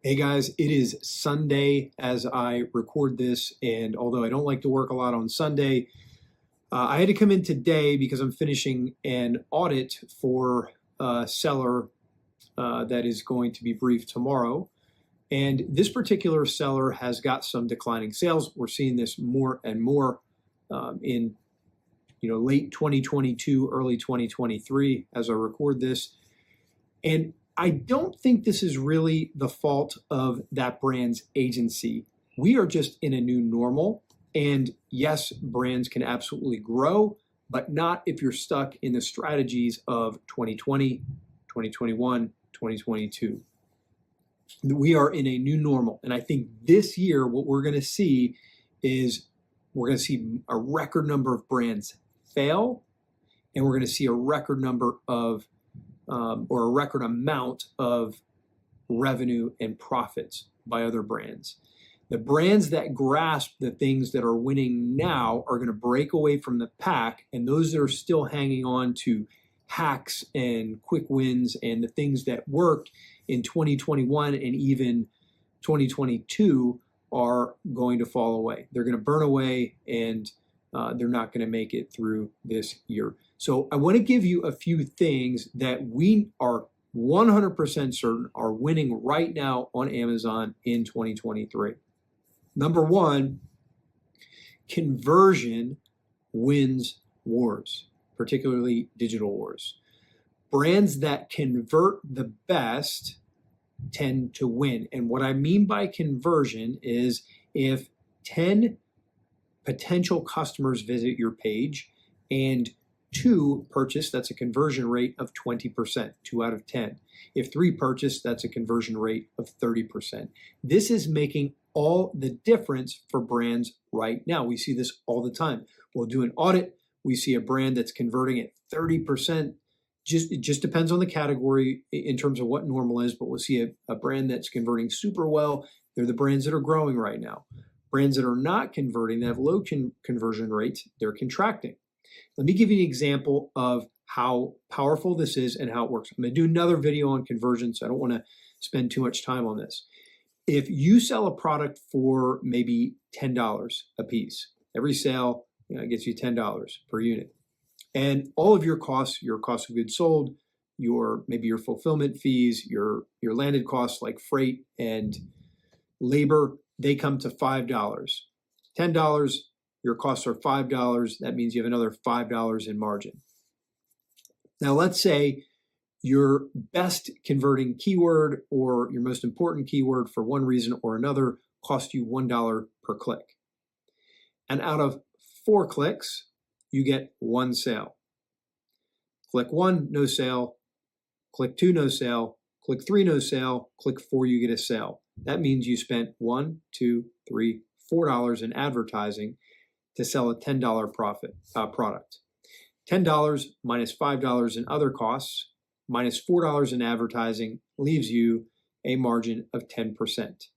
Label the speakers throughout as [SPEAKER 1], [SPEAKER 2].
[SPEAKER 1] Hey guys, it is Sunday as I record this, and although I don't like to work a lot on Sunday, I had to come in today because I'm finishing an audit for a seller that is going to be briefed tomorrow. And this particular seller has got some declining sales. We're seeing this more and more in late 2022, early 2023 as I record this. And I don't think this is really the fault of that brand's agency. We are just in a new normal. And yes, brands can absolutely grow, but not if you're stuck in the strategies of 2020, 2021, 2022. We are in a new normal. And I think this year, what we're going to see is we're going to see a record number of brands fail, and we're going to see a record number of or a record amount of revenue and profits by other brands. The brands that grasp the things that are winning now are going to break away from the pack, and those that are still hanging on to hacks and quick wins and the things that worked in 2021 and even 2022 are going to fall away. They're going to burn away, and they're not going to make it through this year. So I want to give you a few things that we are 100% certain are winning right now on Amazon in 2023. Number one, conversion wins wars, particularly digital wars. Brands that convert the best tend to win. And what I mean by conversion is if 10 potential customers visit your page and 2 purchase, that's a conversion rate of 20%, 2 out of 10. If 3 purchase, that's a conversion rate of 30%. This is making all the difference for brands right now. We see this all the time. We'll do an audit. We see a brand that's converting at 30%. It just depends on the category in terms of what normal is, but we'll see a brand that's converting super well. They're the brands that are growing right now. Brands that are not converting, that have low conversion rates, they're contracting. Let me give you an example of how powerful this is and how it works. I'm going to do another video on conversion, so I don't want to spend too much time on this. If you sell a product for maybe $10 a piece, every sale gets you $10 per unit. And all of your cost of goods sold, maybe your fulfillment fees, your landed costs like freight and labor, they come to $5. $10, your costs are $5. That means you have another $5 in margin. Now, let's say your best converting keyword or your most important keyword for one reason or another cost you $1 per click. And out of 4 clicks, you get 1 sale. Click 1, no sale. Click 2, no sale. Click 3, no sale. Click 4, you get a sale. That means you spent $1, $2, $3, $4 in advertising to sell a $10 product. $10 minus $5 in other costs minus $4 in advertising leaves you a margin of 10%.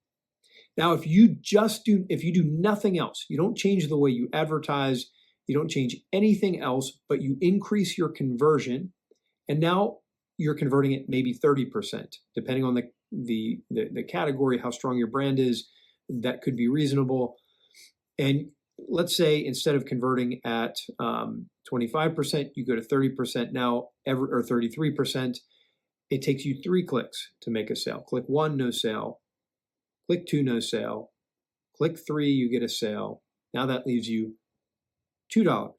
[SPEAKER 1] Now, if you do nothing else, you don't change the way you advertise, you don't change anything else, but you increase your conversion, and now you're converting at maybe 30%, depending on the category, how strong your brand is, that could be reasonable. And let's say instead of converting at 25%, you go to 30% now, or 33%. It takes you 3 clicks to make a sale. Click 1, no sale. Click 2, no sale. Click 3, you get a sale. Now that leaves you $2.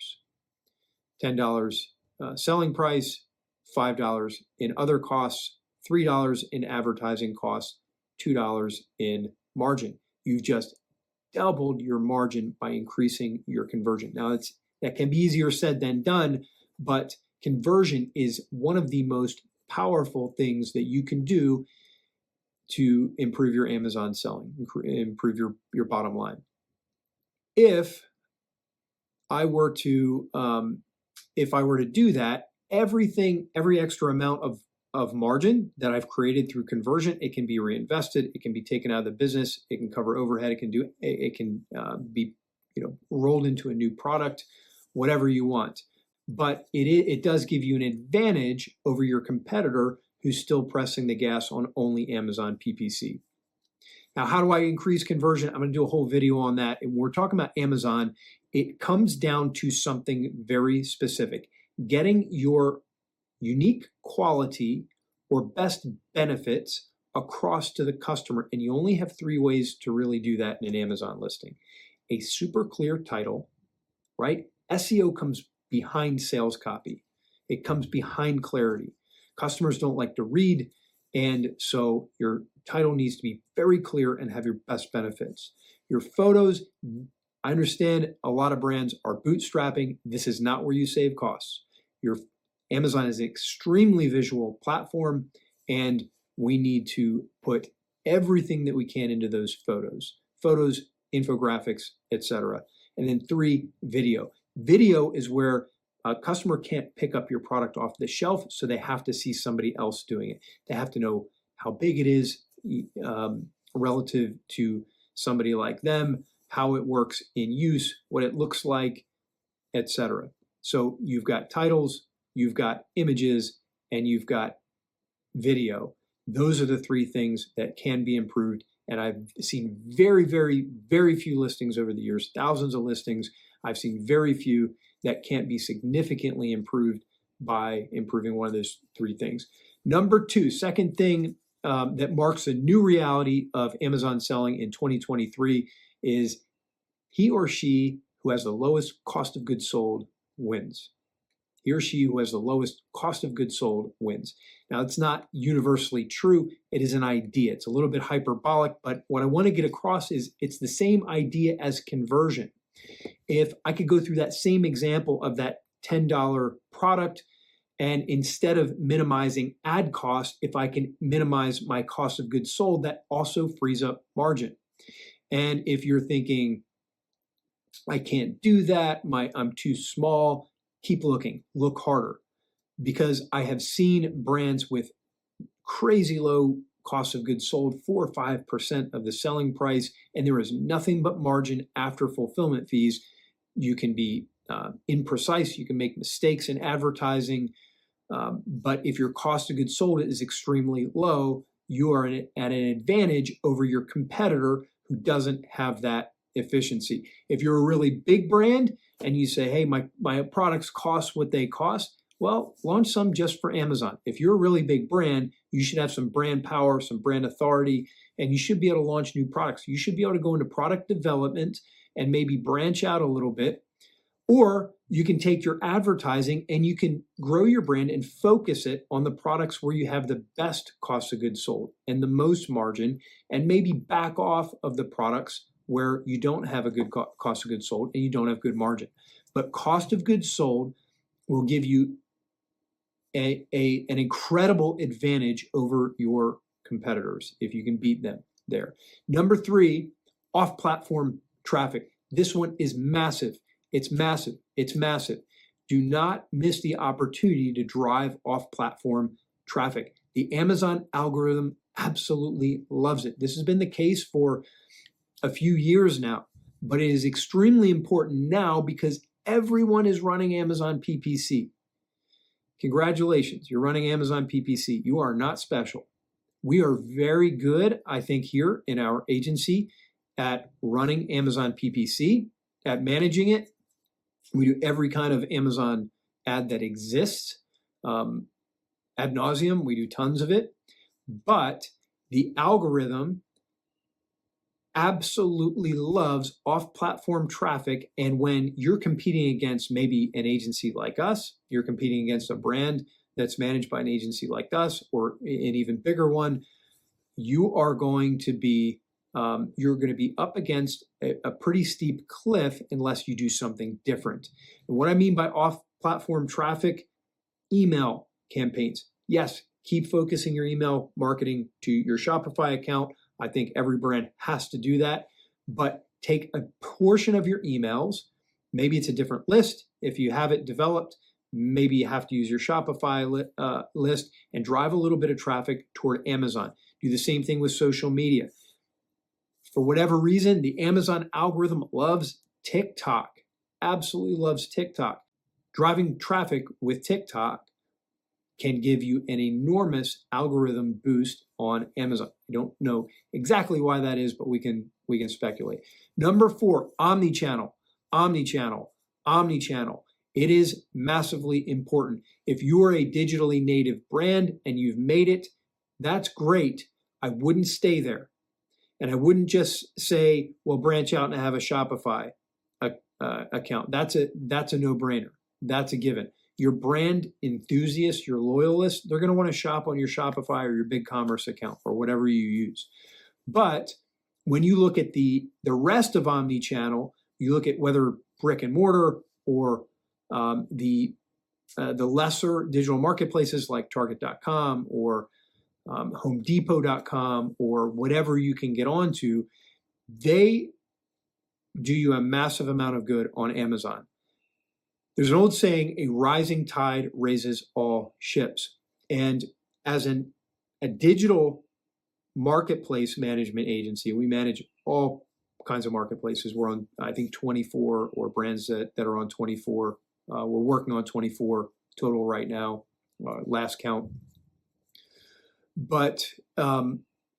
[SPEAKER 1] $10 selling price, $5 in other costs, $3 in advertising costs, $2 in margin. You've just doubled your margin by increasing your conversion. Now, that can be easier said than done, but conversion is one of the most powerful things that you can do to improve your Amazon selling, improve your bottom line. If I were to do that, every extra amount of margin that I've created through conversion, it can be reinvested, it can be taken out of the business, it can cover overhead, it can be rolled into a new product, whatever you want. But it does give you an advantage over your competitor who's still pressing the gas on only Amazon PPC. Now, how do I increase conversion? I'm going to do a whole video on that. And when we're talking about Amazon, it comes down to something very specific. Getting your unique quality or best benefits across to the customer. And you only have 3 ways to really do that in an Amazon listing. A super clear title, right? SEO comes behind sales copy. It comes behind clarity. Customers don't like to read, and so your title needs to be very clear and have your best benefits. Your photos, I understand a lot of brands are bootstrapping. This is not where you save costs. Your Amazon is an extremely visual platform, and we need to put everything that we can into those photos, infographics, etc. And then 3, video. Video is where a customer can't pick up your product off the shelf, so they have to see somebody else doing it. They have to know how big it is relative to somebody like them, how it works in use, what it looks like, etc. So you've got titles, you've got images, and you've got video. Those are the 3 things that can be improved. And I've seen very, very, very few listings over the years, thousands of listings. I've seen very few that can't be significantly improved by improving one of those 3 things. Number 2, second thing that marks a new reality of Amazon selling in 2023 is he or she who has the lowest cost of goods sold wins. He or she who has the lowest cost of goods sold wins. Now, it's not universally true. It is an idea. It's a little bit hyperbolic, but what I want to get across is it's the same idea as conversion. If I could go through that same example of that $10 product, and instead of minimizing ad cost, if I can minimize my cost of goods sold, that also frees up margin. And if you're thinking, I can't do that, I'm too small, keep looking, look harder. Because I have seen brands with crazy low cost of goods sold, 4 or 5% of the selling price, and there is nothing but margin after fulfillment fees. You can be imprecise, you can make mistakes in advertising, but if your cost of goods sold is extremely low, you are at an advantage over your competitor who doesn't have that efficiency. If you're a really big brand and you say, hey, my products cost what they cost, well, launch some just for Amazon. If you're a really big brand, you should have some brand power, some brand authority, and you should be able to launch new products. You should be able to go into product development and maybe branch out a little bit. Or you can take your advertising and you can grow your brand and focus it on the products where you have the best cost of goods sold and the most margin, and maybe back off of the products where you don't have a good cost of goods sold and you don't have good margin. But cost of goods sold will give you an incredible advantage over your competitors if you can beat them there. Number 3, off-platform traffic. This one is massive. It's massive. It's massive. Do not miss the opportunity to drive off-platform traffic. The Amazon algorithm absolutely loves it. This has been the case for a few years now, but it is extremely important now because everyone is running Amazon PPC. Congratulations, you're running Amazon PPC. You are not special. We are very good, I think, here in our agency at running Amazon PPC, at managing it. We do every kind of Amazon ad that exists ad nauseum. We do tons of it. But the algorithm absolutely loves off-platform traffic. And when you're competing against maybe an agency like us, you're competing against a brand that's managed by an agency like us or an even bigger one, you are going to be up against a pretty steep cliff unless you do something different. And what I mean by off-platform traffic, email campaigns. Yes, keep focusing your email marketing to your Shopify account. I think every brand has to do that, but take a portion of your emails. Maybe it's a different list. If you have it developed, maybe you have to use your Shopify list and drive a little bit of traffic toward Amazon. Do the same thing with social media. For whatever reason, the Amazon algorithm loves TikTok, absolutely loves TikTok. Driving traffic with TikTok can give you an enormous algorithm boost on Amazon. I don't know exactly why that is, but we can speculate. Number 4, omnichannel, omnichannel, omnichannel. It is massively important. If you are a digitally native brand and you've made it, that's great. I wouldn't stay there. And I wouldn't just say, well, branch out and have a Shopify account. That's a no-brainer. That's a given. Your brand enthusiasts, your loyalists, they're going to want to shop on your Shopify or your BigCommerce account or whatever you use. But when you look at the rest of omnichannel, you look at whether brick and mortar or the lesser digital marketplaces like Target.com or HomeDepot.com or whatever you can get onto, they do you a massive amount of good on Amazon. There's an old saying, a rising tide raises all ships. And as a digital marketplace management agency, we manage all kinds of marketplaces. We're on, I think, 24 or brands that are on 24. We're working on 24 total right now, last count. But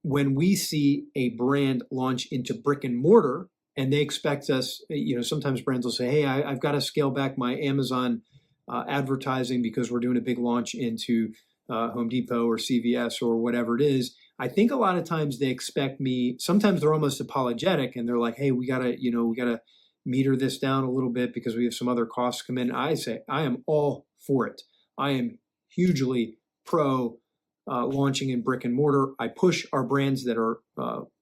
[SPEAKER 1] when we see a brand launch into brick and mortar, and they expect us, sometimes brands will say, hey, I've got to scale back my Amazon advertising because we're doing a big launch into Home Depot or CVS or whatever it is. I think a lot of times they expect me, sometimes they're almost apologetic and they're like, hey, we gotta meter this down a little bit because we have some other costs come in. I say, I am all for it. I am hugely pro launching in brick and mortar. I push our brands that are,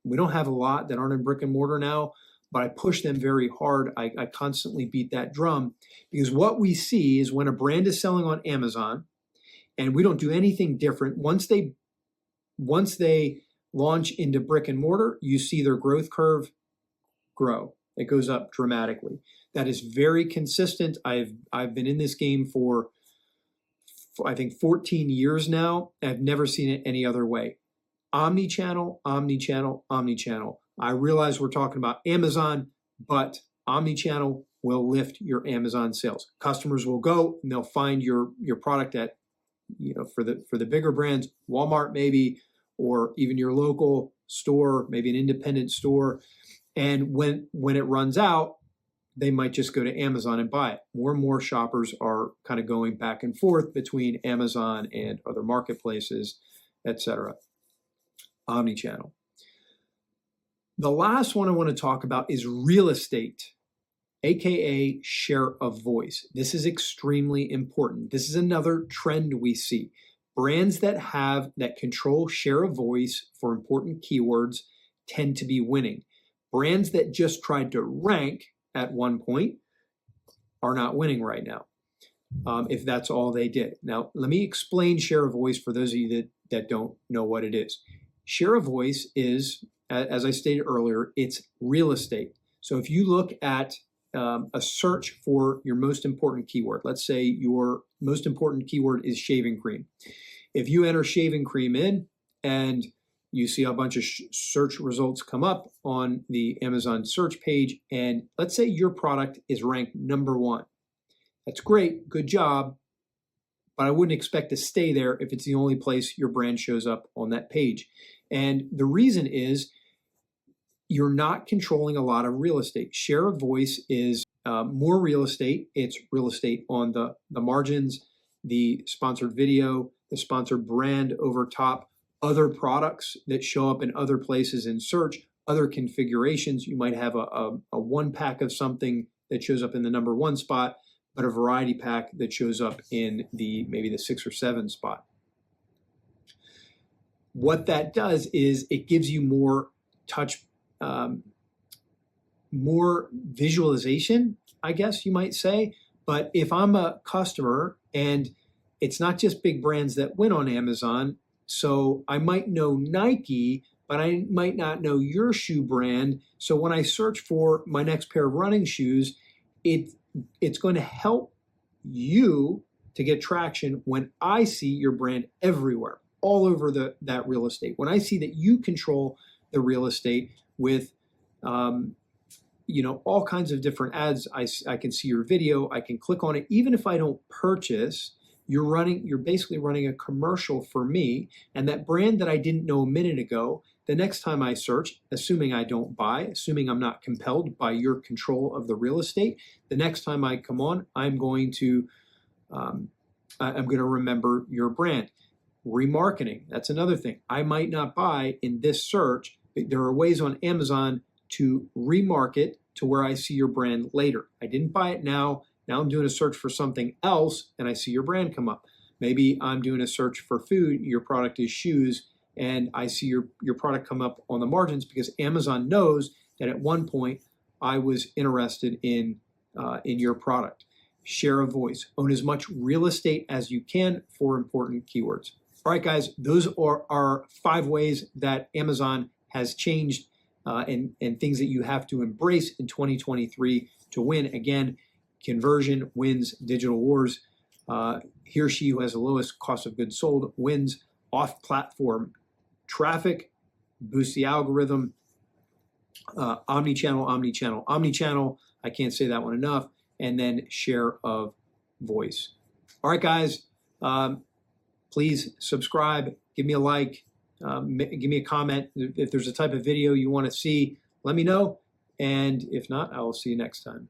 [SPEAKER 1] we don't have a lot that aren't in brick and mortar now, but I push them very hard. I constantly beat that drum because what we see is when a brand is selling on Amazon and we don't do anything different, once they launch into brick and mortar, you see their growth curve grow. It goes up dramatically. That is very consistent. I've been in this game for I think 14 years now. I've never seen it any other way. Omnichannel, omnichannel, omnichannel. I realize we're talking about Amazon, but omnichannel will lift your Amazon sales. Customers will go and they'll find your product at, for the bigger brands, Walmart maybe, or even your local store, maybe an independent store. And when it runs out, they might just go to Amazon and buy it. More and more shoppers are kind of going back and forth between Amazon and other marketplaces, etc. Omnichannel. The last one I want to talk about is real estate, aka share of voice. This is extremely important. This is another trend we see. Brands that control share of voice for important keywords tend to be winning. Brands that just tried to rank at one point are not winning right now, if that's all they did. Now, let me explain share of voice for those of you that don't know what it is. Share of voice is, as I stated earlier, it's real estate. So if you look at a search for your most important keyword, let's say your most important keyword is shaving cream. If you enter shaving cream in and you see a bunch of search results come up on the Amazon search page, and let's say your product is ranked number 1. That's great, good job, but I wouldn't expect to stay there if it's the only place your brand shows up on that page. And the reason is you're not controlling a lot of real estate. Share of voice is more real estate. It's real estate on the margins, the sponsored video, the sponsored brand over top, other products that show up in other places in search, other configurations. You might have a one pack of something that shows up in the number 1 spot, but a variety pack that shows up in maybe the 6 or 7 spot. What that does is it gives you more touch, more visualization, I guess you might say. But if I'm a customer and it's not just big brands that win on Amazon, so I might know Nike, but I might not know your shoe brand. So when I search for my next pair of running shoes, it's going to help you to get traction when I see your brand everywhere, all over that real estate. When I see that you control the real estate with all kinds of different ads, I can see your video, I can click on it. Even if I don't purchase, you're basically running a commercial for me, and that brand that I didn't know a minute ago, the next time I search, assuming I don't buy, assuming I'm not compelled by your control of the real estate, the next time I come on, I'm going to remember your brand. Remarketing, that's another thing. I might not buy in this search, but there are ways on Amazon to remarket to where I see your brand later. I didn't buy it now. Now I'm doing a search for something else and I see your brand come up. Maybe I'm doing a search for food, your product is shoes, and I see your product come up on the margins because Amazon knows that at one point I was interested in your product. Share a voice. Own as much real estate as you can for important keywords. All right, guys, those are our 5 ways that Amazon has changed and things that you have to embrace in 2023 to win. Again, conversion wins digital wars. He or she who has the lowest cost of goods sold wins. Off-platform traffic, boost the algorithm. Omnichannel. I can't say that one enough. And then share of voice. All right, guys, please subscribe, give me a like, give me a comment. If there's a type of video you want to see, let me know. And if not, I will see you next time.